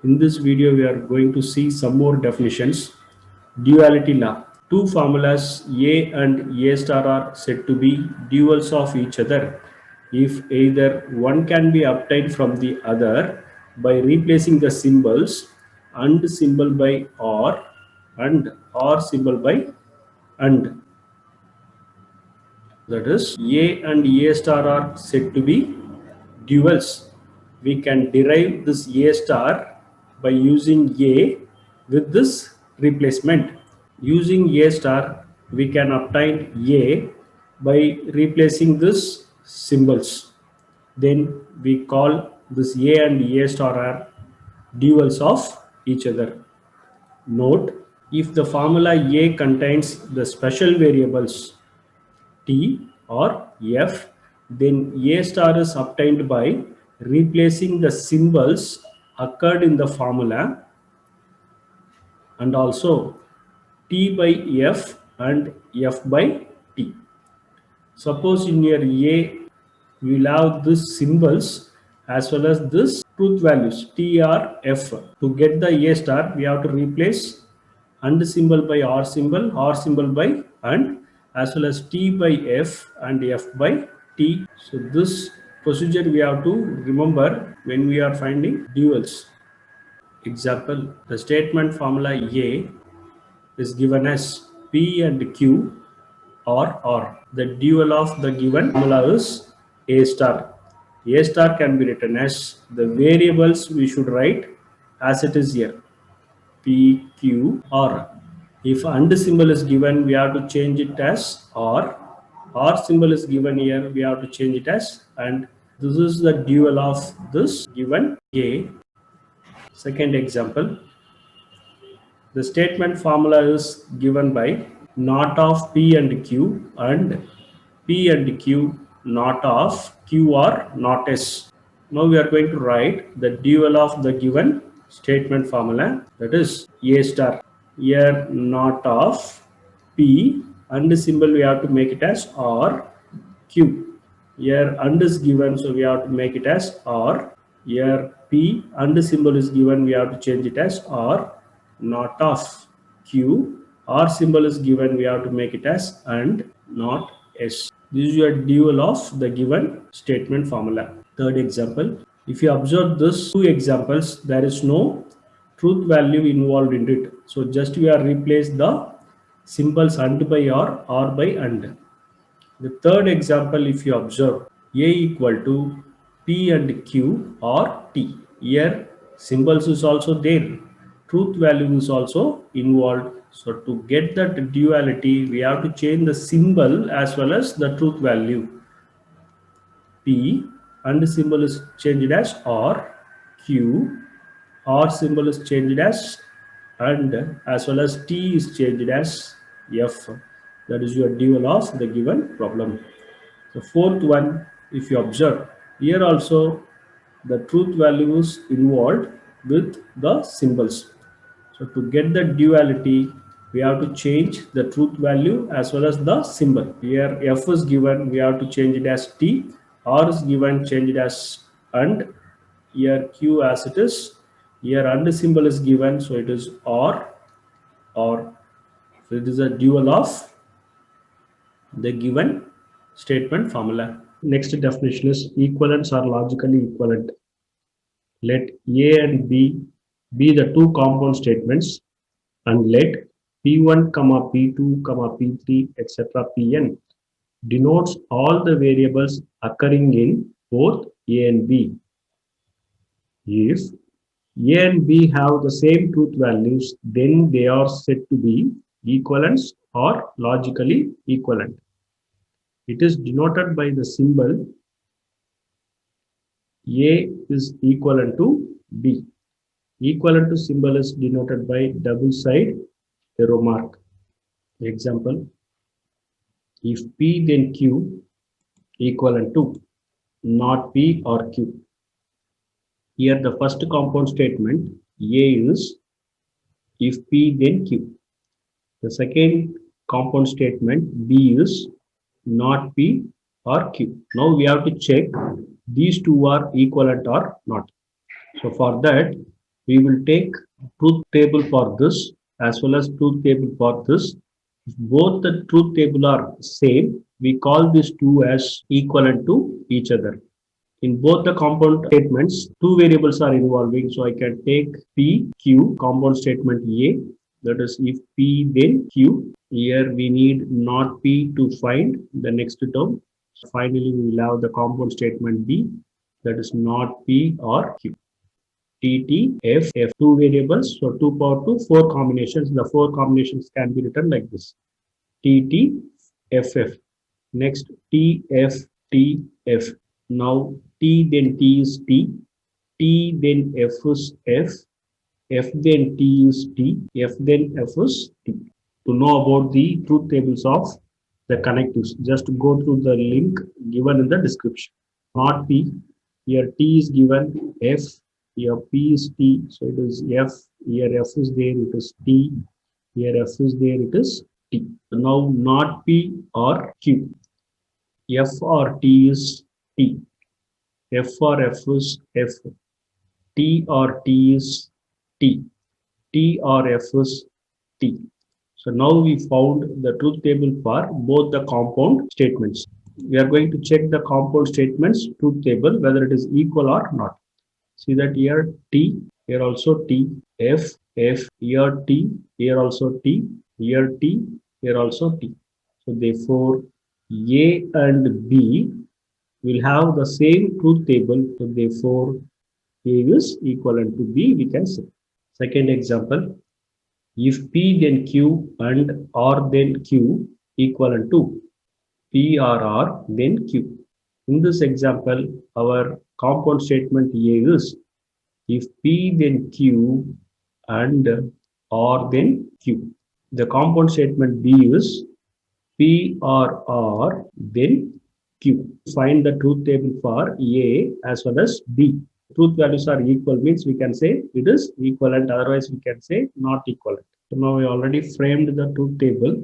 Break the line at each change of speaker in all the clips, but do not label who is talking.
In this video, we are going to see some more definitions. Duality law. Two formulas A and A star are said to be duals of each other if either one can be obtained from the other by replacing the symbols and symbol by or and or symbol by and. That is, A and A star are said to be duals. We can derive this A star by using A with this replacement. Using A star, we can obtain A by replacing this symbols. Then we call this A and A star are duals of each other. Note, if the formula A contains the special variables T or F, then A star is obtained by replacing the symbols occurred in the formula and also T by F and F by T. Suppose in your A we will have these symbols as well as this truth values T or F. To get the A star, we have to replace and symbol by or symbol by and, as well as T by F and F by T. So this procedure we have to remember when we are finding duals. Example, the statement formula A is given as P and Q or. The dual of the given formula is A star. A star can be written as the variables we should write as it is here. P, Q, R. If and symbol is given, we have to change it as or. Or symbol is given here, we have to change it as and. This is the dual of this given A. Second example, the statement formula is given by not of P and Q and P and Q not of Q or not S. Now we are going to write the dual of the given statement formula, that is A star. Here not of P and symbol we have to make it as or Q. Here and is given, so we have to make it as or. Here P and symbol is given, we have to change it as or. Not of Q or symbol is given, we have to make it as and, not S. This is your dual of the given statement formula. Third example, if you observe this two examples, there is no truth value involved in it. So just we are replace the symbols and by or by and. The third example, if you observe, A equal to P and Q or T. Here symbols is also there. Truth value is also involved. So to get that duality, we have to change the symbol as well as the truth value. P and symbol is changed as or. Q or symbol is changed as and, as well as T is changed as F. That is your dual of the given problem. The fourth one, if you observe, here also the truth value is involved with the symbols. So to get the duality, we have to change the truth value as well as the symbol. Here F is given, we have to change it as T. R is given, change it as and. Here Q as it is. Here and symbol is given, so it is or. So it is a dual of the given statement formula. Next definition is equivalents are logically equivalent. Let A and B be the two compound statements and let P1, P2, P3, etc. Pn denotes all the variables occurring in both A and B. If A and B have the same truth values, then they are said to be equivalents or logically equivalent. It is denoted by the symbol A is equivalent to B. Equivalent to symbol is denoted by double side arrow mark. Example, if P then Q equivalent to not P or Q. Here the first compound statement A is if P then Q. The second compound statement B is not P or Q. Now we have to check these two are equivalent or not. So for that We will take truth table for this as well as truth table for this. If both the truth table are same, we call these two as equivalent to each other. In both the compound statements, two variables are involving. So I can take P, Q, compound statement A. That is, if P then Q. Here we need not P to find the next term. Finally, we will have the compound statement B. That is not P or Q. T, T, F, F. Two variables. So 2 power 2, 4 combinations. The 4 combinations can be written like this. T, T, F, F. Next, T, F, T, F. Now T then T is T, T then F is F, F then T is T, F then F is T. To know about the truth tables of the connectives, just go through the link given in the description. Not P, here T is given, F, here P is T, so it is F, here F is there, it is T, here F is there, it is T. So now not P or Q. F or T is T. F or F is F. T or T is T. T or F is T. So now we found the truth table for both the compound statements. We are going to check the compound statements truth table whether it is equal or not. See that here T, here also T, F, F, here T, here also T, here T, here also T. So therefore A and B will have the same truth table. So therefore A is equivalent to B, we can say. Second example, if P then Q and R then Q equivalent to P or R then Q. In this example, our compound statement A is if P then Q and R then Q. The compound statement B is P or R then Q. Find the truth table for A as well as B. Truth values are equal means we can say it is equivalent, otherwise we can say not equivalent. So now we already framed the truth table.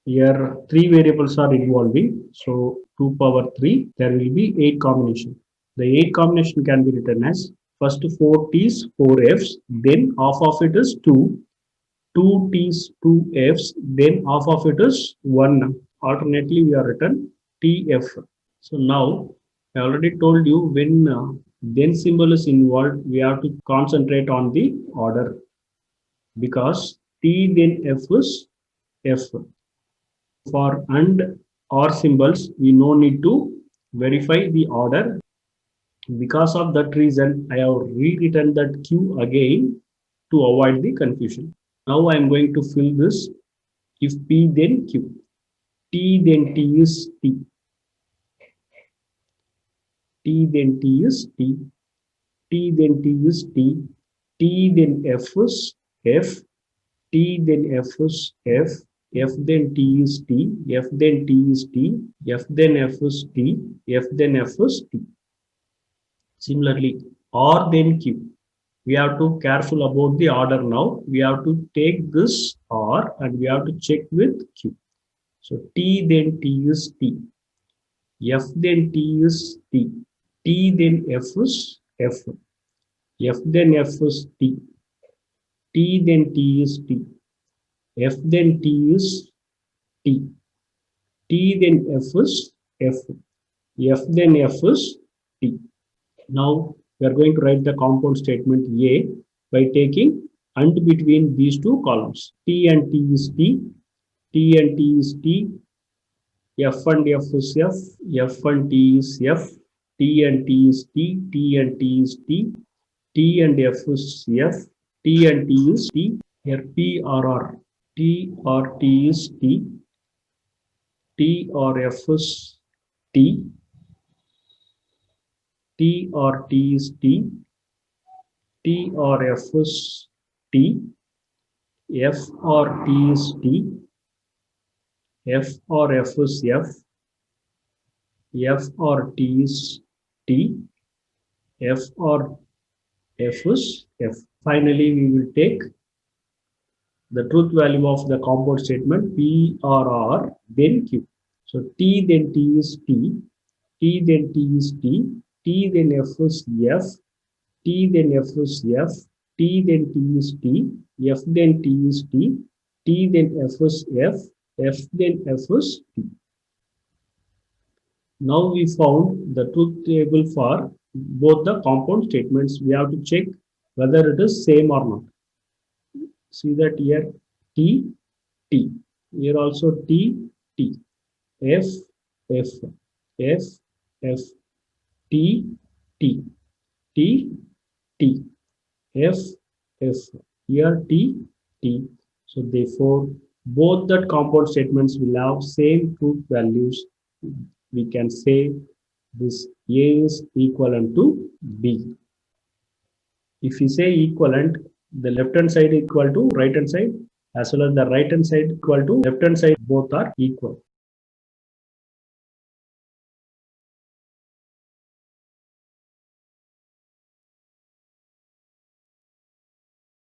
Here 3 variables are involving. So 2 power 3, there will be 8 combination. The 8 combination can be written as first 4 T's, 4 F's, then half of it is 2, 2 T's, 2 F's, then half of it is 1. Alternately, we are written TF. So now I already told you when then symbol is involved, we have to concentrate on the order because T then F is F. For and or symbols, we no need to verify the order. Because of that reason, I have rewritten that Q again to avoid the confusion. Now I am going to fill this. If P then Q, T then T is T, T then T is T, T then T is T, T then F is F, T then F is F, F then T is T, F then T is T, F then F is T, F then F is T. Similarly, R then Q. We have to careful about the order now. We have to take this R and we have to check with Q. So T then T is T, F then T is T, T then F is F, F then F is T, T then T is T, F then T is T, T then F is F, F then F is T. Now we are going to write the compound statement A by taking and between these two columns. T and T is T, T and T is T, F and F is F, F and T is F, T and T is T, T and T is T, T and F is F, T and T is T. Here P or R, T or T is T, T or F is T, T or T is T, T or F is T, F or T is T, F or F is F, F or T is T, F or F is F. Finally, we will take the truth value of the compound statement P or R then Q. So T then T is T, T then T is T, T then F is F, T then F is F, T then T is T, F then T is T then F is F then F is T. Now we found the truth table for both the compound statements. We have to check whether it is same or not. See that here T, T. Here also T, T. F, F, F, F, T, T, T, T, F, F. Here T, T. So therefore, both the compound statements will have same truth values. We can say this A is equivalent to B. If we say equivalent, the left hand side equal to right hand side, as well as the right hand side equal to left hand side, both are equal.